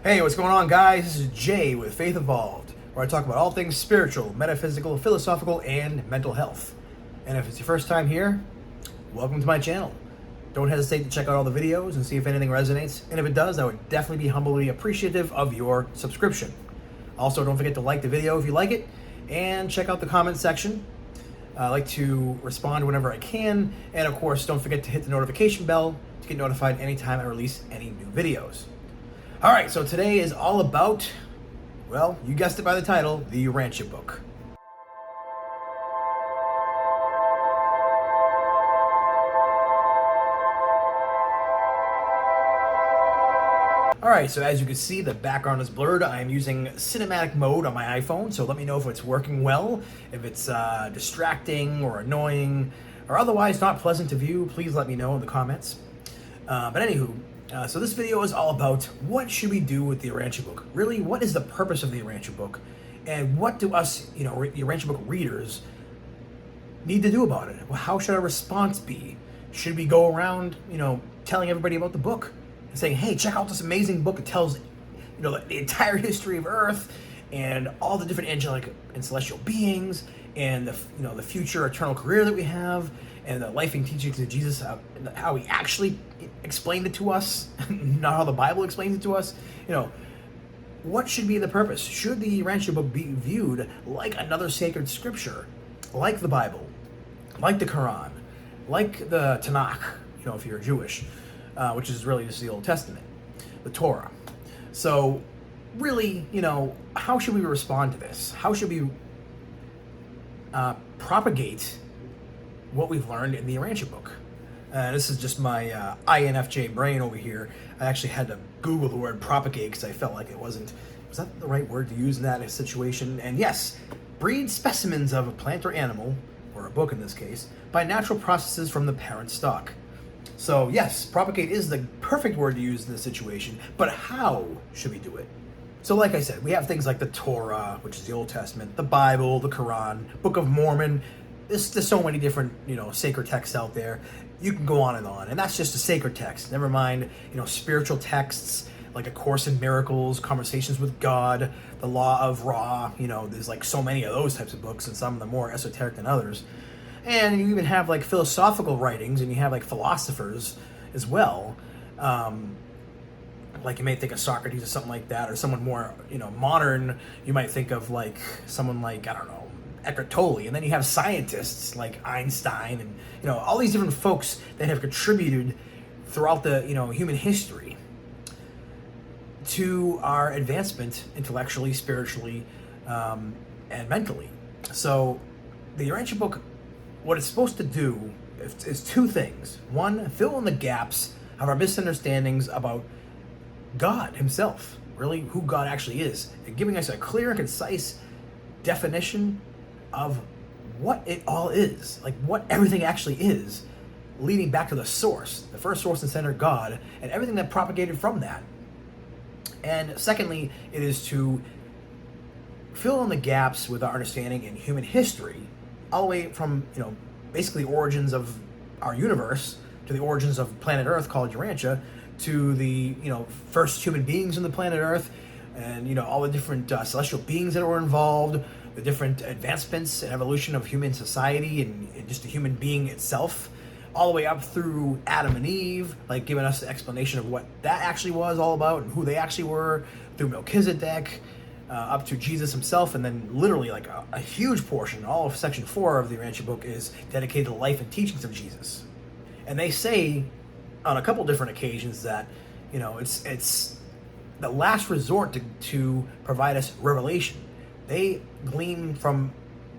Hey, what's going on, guys? This is Jay with Faith Evolved, where I talk about all things spiritual, metaphysical, philosophical, and mental health. And if it's your first time here, welcome to my channel. Don't hesitate to check out all the videos and see if anything resonates. And if it does, I would definitely be humbly appreciative of your subscription. Also, don't forget to like the video if you like it, and check out the comment section. I like to respond whenever I can. And of course, don't forget to hit the notification bell to get notified anytime I release any new videos. All right, so today is all about, well, you guessed it by the title, the Urantia Book. All right, so as you can see, the background is blurred. I am using cinematic mode on my iPhone, so let me know if it's working well, if it's distracting or annoying, or otherwise not pleasant to view. Please let me know in the comments. But anywho, so this video is all about what should we do with the Urantia Book. Really, what is the purpose of the Urantia Book? And what do us, the Urantia Book readers need to do about it? Well, how should our response be? Should we go around, telling everybody about the book and saying, hey, check out this amazing book. It tells, the entire history of Earth and all the different angelic and celestial beings and the future eternal career that we have and the life and teachings of Jesus, how he actually explained it to us, not how the Bible explains it to us. What should be the purpose? Should the Urantia Book be viewed like another sacred scripture, like the Bible, like the Quran, like the Tanakh, if you're Jewish, which is really just the Old Testament, the Torah. So really, how should we respond to this? How should we propagate what we've learned in the Urantia Book? This is just my INFJ brain over here. I actually had to Google the word propagate because I felt like was that the right word to use in that situation? And yes, breed specimens of a plant or animal, or a book in this case, by natural processes from the parent stock. So yes, propagate is the perfect word to use in this situation, but how should we do it? So like I said, we have things like the Torah, which is the Old Testament, the Bible, the Quran, Book of Mormon. There's so many different, sacred texts out there. You can go on, and that's just a sacred text. Never mind, spiritual texts like A Course in Miracles, Conversations with God, The Law of Ra. There's like so many of those types of books, and some of them more esoteric than others. And you even have like philosophical writings, and you have like philosophers as well. Like you may think of Socrates or something like that, or someone more, modern. You might think of like someone like, I don't know, Eckhart Tolle, and then you have scientists like Einstein and all these different folks that have contributed throughout the human history to our advancement intellectually, spiritually, and mentally. So the Urantia Book, what it's supposed to do is two things. One, fill in the gaps of our misunderstandings about God himself, really who God actually is, and giving us a clear and concise definition of what it all is, like what everything actually is, leading back to the source, the first source and center, God, and everything that propagated from that. And secondly, it is to fill in the gaps with our understanding in human history, all the way from, basically origins of our universe to the origins of planet Earth called Urantia, to the, first human beings on the planet Earth, and, all the different celestial beings that were involved, the different advancements and evolution of human society and just the human being itself, all the way up through Adam and Eve, like giving us the explanation of what that actually was all about and who they actually were, through Melchizedek, up to Jesus himself, and then literally like a huge portion, all of section 4 of the Urantia Book is dedicated to the life and teachings of Jesus. And they say on a couple different occasions that, it's the last resort to provide us revelation. They glean from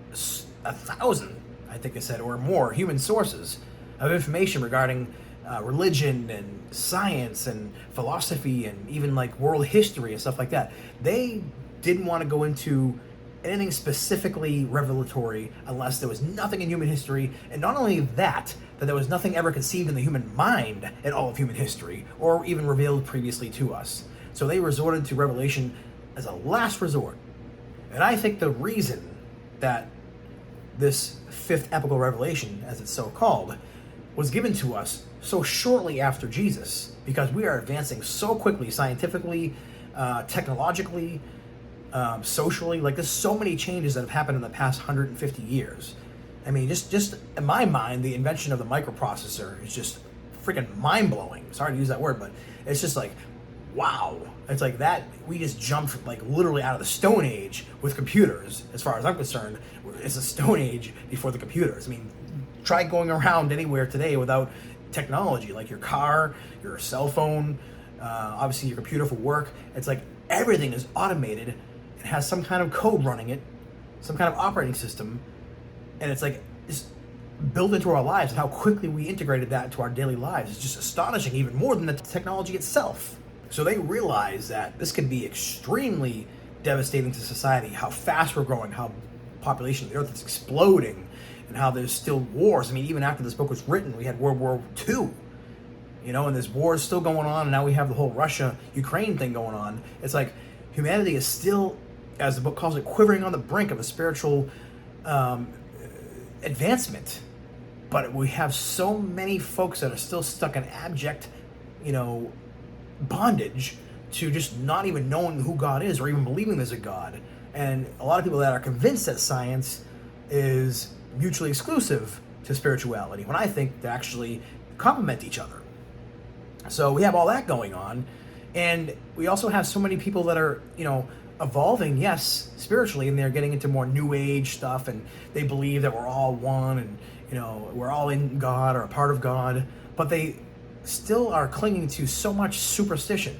1,000, I think they said, or more human sources of information regarding religion and science and philosophy and even like world history and stuff like that. They didn't want to go into anything specifically revelatory unless there was nothing in human history, and not only that there was nothing ever conceived in the human mind in all of human history or even revealed previously to us. So they resorted to revelation as a last resort. And I think the reason that this fifth epical revelation, as it's so called, was given to us so shortly after Jesus, because we are advancing so quickly scientifically, technologically, socially. Like, there's so many changes that have happened in the past 150 years. I mean, just in my mind, the invention of the microprocessor is just freaking mind-blowing. Sorry to use that word, but it's just like, wow. It's like that, we just jumped like literally out of the Stone Age with computers. As far as I'm concerned, it's a Stone Age before the computers. I mean, try going around anywhere today without technology, like your car, your cell phone, obviously your computer for work. It's like everything is automated and has some kind of code running it, some kind of operating system, and it's like just built into our lives, and how quickly we integrated that into our daily lives is just astonishing, even more than the technology itself. So they realize that this could be extremely devastating to society, how fast we're growing, how population of the earth is exploding, and how there's still wars. I mean, even after this book was written, we had World War II, and this war is still going on, and now we have the whole Russia-Ukraine thing going on. It's like humanity is still, as the book calls it, quivering on the brink of a spiritual advancement. But we have so many folks that are still stuck in abject, bondage to just not even knowing who God is or even believing there's a God. And a lot of people that are convinced that science is mutually exclusive to spirituality, when I think they actually complement each other. So we have all that going on, and we also have so many people that are, evolving, yes, spiritually, and they're getting into more new age stuff, and they believe that we're all one, and we're all in God or a part of God, but they still are clinging to so much superstition.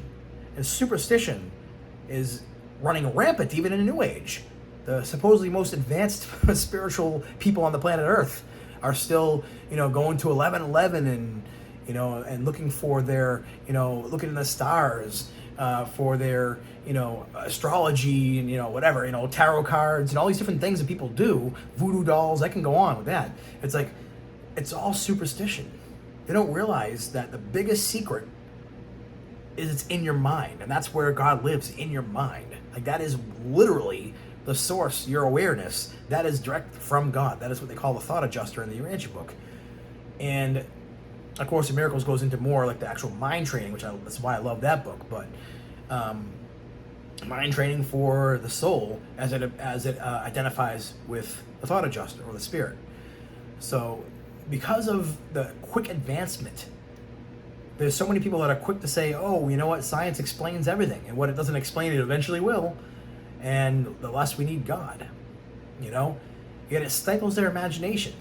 And superstition is running rampant even in the New Age. The supposedly most advanced spiritual people on the planet Earth are still, going to 11:11 and looking for their, looking in the stars for their, astrology and, whatever, tarot cards and all these different things that people do, voodoo dolls, I can go on with that. It's like, it's all superstition. They don't realize that the biggest secret is it's in your mind, and that's where God lives, in your mind. Like, that is literally the source, your awareness. That is direct from God. That is what they call the thought adjuster in the Urantia Book. And of course, the Miracles goes into more like the actual mind training, that's why I love that book. But mind training for the soul as it identifies with the thought adjuster or the spirit. So because of the quick advancement, there's so many people that are quick to say, oh, you know what, science explains everything, and what it doesn't explain, it eventually will, and the less we need God, yet it stifles their imagination.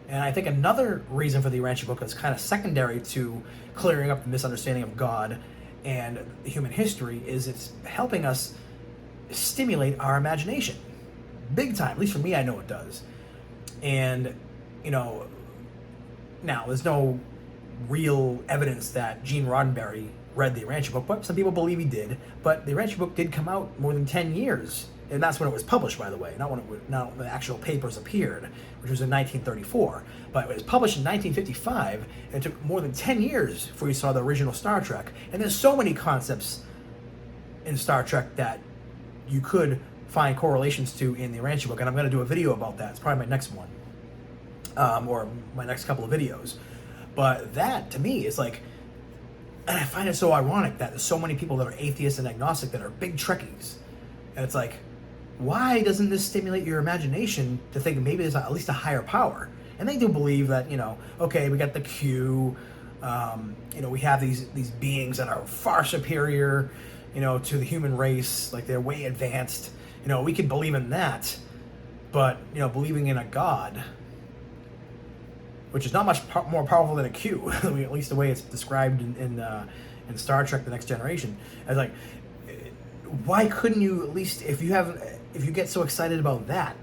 And I think another reason for the Urantia Book that's kind of secondary to clearing up the misunderstanding of God and human history is it's helping us stimulate our imagination. Big time. At least for me, I know it does. And, now there's no real evidence that Gene Roddenberry read the Urantia Book, but some people believe he did. But the Urantia Book did come out more than 10 years. And that's when it was published, by the way, not when the actual papers appeared, which was in 1934. But it was published in 1955, and it took more than 10 years before you saw the original Star Trek. And there's so many concepts in Star Trek that you could find correlations to in the Urantia Book, and I'm going to do a video about that. It's probably my next one, or my next couple of videos. But that, to me, is like, and I find it so ironic that there's so many people that are atheists and agnostic that are big Trekkies. And it's like, why doesn't this stimulate your imagination to think maybe there's at least a higher power? And they do believe that, okay, we got the Q, we have these beings that are far superior, to the human race, like they're way advanced. We can believe in that, but, believing in a God, which is not much more powerful than a Q, at least the way it's described in Star Trek: The Next Generation. I was like, why couldn't you at least, if you get so excited about that,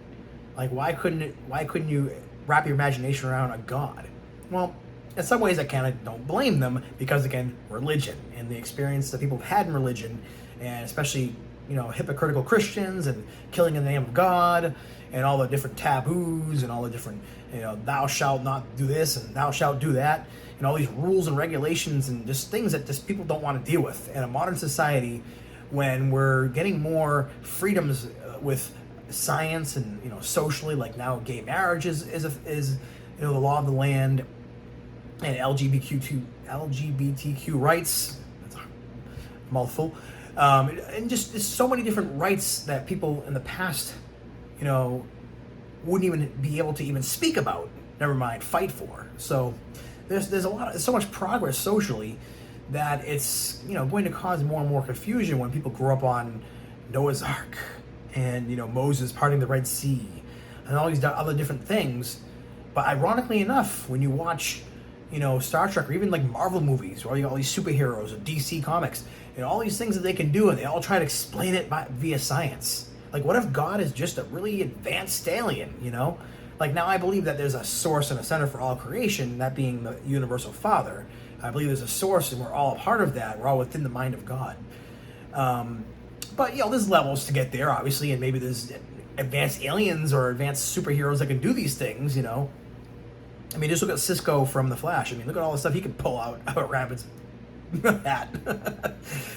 like why couldn't you wrap your imagination around a God? Well, in some ways I kind of don't blame them, because again, religion and the experience that people have had in religion, and especially hypocritical Christians and killing in the name of God, and all the different taboos and all the different thou shalt not do this and thou shalt do that, and all these rules and regulations and just things that just people don't want to deal with in a modern society, when we're getting more freedoms with science and socially, like now gay marriage is the law of the land, and LGBTQ rights, that's a mouthful, And just there's so many different rights that people in the past, you know, wouldn't even be able to even speak about, never mind fight for. So there's so much progress socially that it's, you know, going to cause more and more confusion when people grow up on Noah's Ark and, you know, Moses parting the Red Sea and all these other different things. But ironically enough, when you watch, you know, Star Trek or even like Marvel movies, where you got all these superheroes or DC comics, and all these things that they can do, and they all try to explain it via science. Like, what if God is just a really advanced alien, you know? Like, now I believe that there's a source and a center for all creation, that being the universal Father. I believe there's a source, and we're all a part of that. We're all within the mind of God. But, you know, there's levels to get there, obviously, and maybe there's advanced aliens or advanced superheroes that can do these things, you know? I mean, just look at Cisco from The Flash. I mean, look at all the stuff he can pull out of a rabbit's hat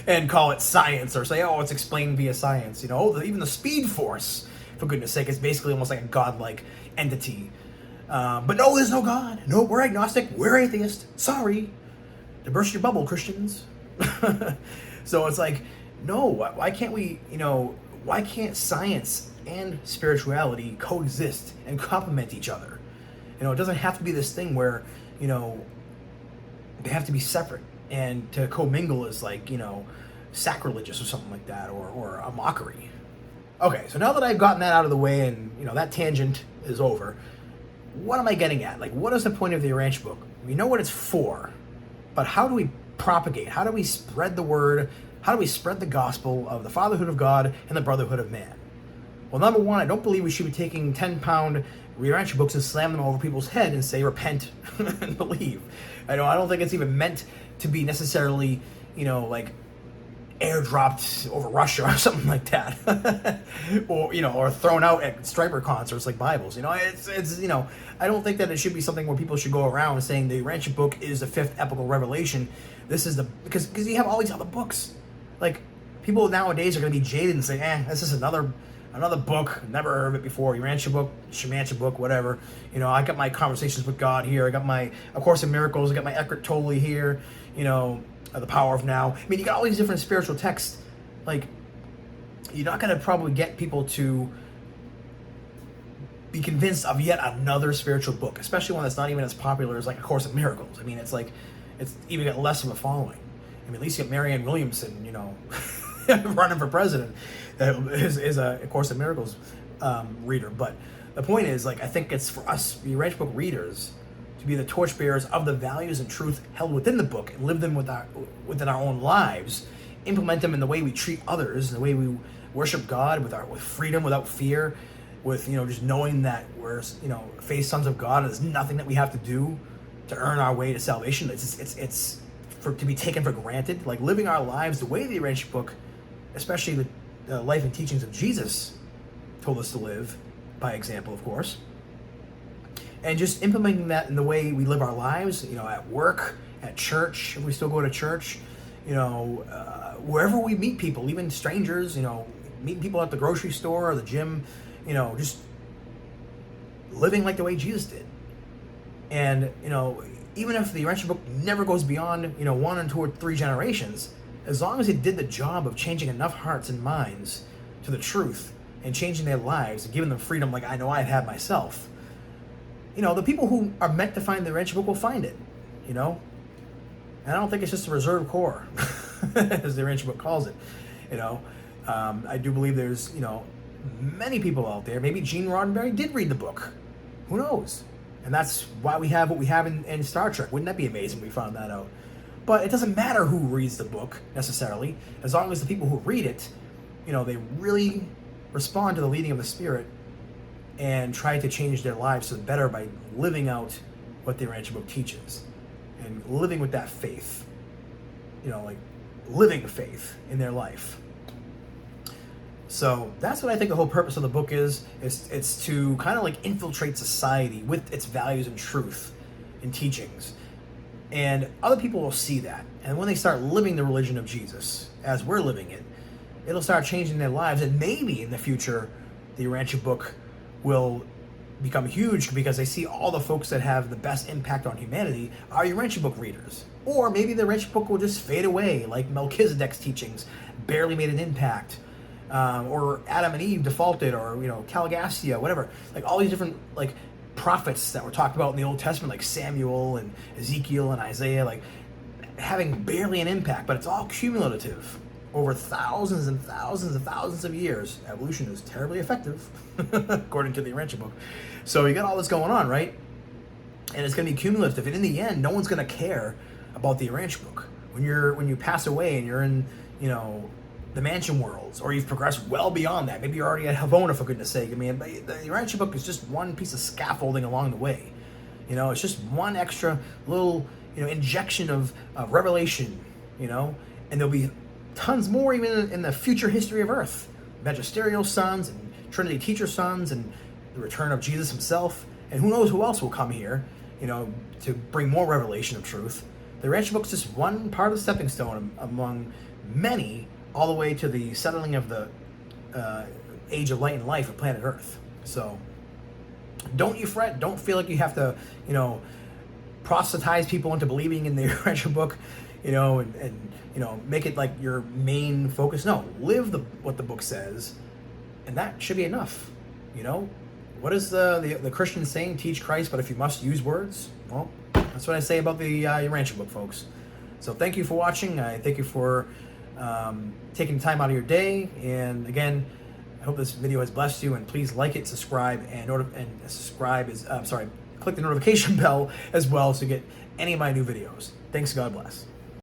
and call it science, or say, oh, it's explained via science. You know, even the Speed Force, for goodness sake, is basically almost like a godlike entity. But no, there's no God. No, we're agnostic. We're atheist. Sorry to burst your bubble, Christians. So it's like, no, why can't we, you know, why can't science and spirituality coexist and complement each other? You know, it doesn't have to be this thing where, you know, they have to be separate, and to commingle is like, you know, sacrilegious or something like that, or a mockery. Okay, so now that I've gotten that out of the way and, you know, that tangent is over, what am I getting at? Like, what is the point of the Urantia Book? We know what it's for, but how do we propagate? How do we spread the word? How do we spread the gospel of the fatherhood of God and the brotherhood of man? Well, number one, I don't believe we should be taking 10-pound Urantia books and slam them over people's head and say, repent and believe. I don't think it's even meant to be necessarily, you know, like airdropped over Russia or something like that. Or, you know, or thrown out at striper concerts like Bibles. You know, it's you know, I don't think that it should be something where people should go around saying the Urantia book is the fifth epical revelation. This is because you have all these other books. Like, people nowadays are going to be jaded and say, this is another book, never heard of it before, Urantia book, Shemantia book, whatever. You know, I got my Conversations with God here, I got my A Course in Miracles, I got my Eckhart Tolle here, you know, The Power of Now. I mean, you got all these different spiritual texts. Like, you're not going to probably get people to be convinced of yet another spiritual book, especially one that's not even as popular as like A Course in Miracles. I mean, it's like, it's even got less of a following. I mean, at least you got Marianne Williamson, you know, running for president, is a Course in Miracles reader. But the point is, like, I think it's for us, the Urantia Book readers, to be the torchbearers of the values and truth held within the book and live them within our own lives, implement them in the way we treat others, in the way we worship God with freedom, without fear, with, you know, just knowing that we're, you know, faith sons of God, and there's nothing that we have to do to earn our way to salvation. It's to be taken for granted, like living our lives the way the Urantia Book, especially the life and teachings of Jesus, told us to live, by example, of course. And just implementing that in the way we live our lives, you know, at work, at church, if we still go to church, you know, wherever we meet people, even strangers, you know, meeting people at the grocery store or the gym, you know, just living like the way Jesus did. And, you know, even if the Urantia Book never goes beyond, you know, 1 and 2 or 3 generations, as long as it did the job of changing enough hearts and minds to the truth and changing their lives and giving them freedom like I know I've had myself, you know, the people who are meant to find the Urantia Book will find it, you know? And I don't think it's just a reserve core, as the Urantia Book calls it, you know? I do believe there's, you know, many people out there, maybe Gene Roddenberry did read the book. Who knows? And that's why we have what we have in Star Trek. Wouldn't that be amazing if we found that out? But it doesn't matter who reads the book, necessarily, as long as the people who read it, you know, they really respond to the leading of the Spirit and try to change their lives for the better by living out what the Urantia Book teaches and living with that faith, you know, like living faith in their life. So that's what I think the whole purpose of the book is. It's to kind of like infiltrate society with its values and truth and teachings. And other people will see that. And when they start living the religion of Jesus as we're living it, it'll start changing their lives. And maybe in the future, the Urantia Book will become huge because they see all the folks that have the best impact on humanity are Urantia Book readers. Or maybe the Urantia Book will just fade away like Melchizedek's teachings barely made an impact, or Adam and Eve defaulted, or Caligastia, whatever. Like all these different like prophets that were talked about in the Old Testament, like Samuel and Ezekiel and Isaiah, like having barely an impact, but it's all cumulative over thousands and thousands and thousands of years. Evolution is terribly effective, according to the Urantia Book. So you got all this going on, right? And it's going to be cumulative, and in the end, no one's going to care about the Urantia Book when you pass away and you're in the mansion worlds, or you've progressed well beyond that. Maybe you're already at Havona, for goodness sake. I mean, the Urantia Book is just one piece of scaffolding along the way. It's just one extra little injection of revelation. And there'll be tons more even in the future history of Earth. Magisterial sons and Trinity teacher sons and the return of Jesus himself. And who knows who else will come here, to bring more revelation of truth. The Urantia Book is just one part of the stepping stone among many, all the way to the settling of the age of light and life of planet Earth. So don't you fret. Don't feel like you have to, proselytize people into believing in the Urantia Book, and make it like your main focus. No, live what the book says, and that should be enough. What is the Christian saying? Teach Christ, but if you must use words, well, that's what I say about the Urantia Book, folks. So thank you for watching. I thank you for taking time out of your day. And again, I hope this video has blessed you. And please like it, subscribe, click the notification bell as well to get any of my new videos. Thanks. God bless.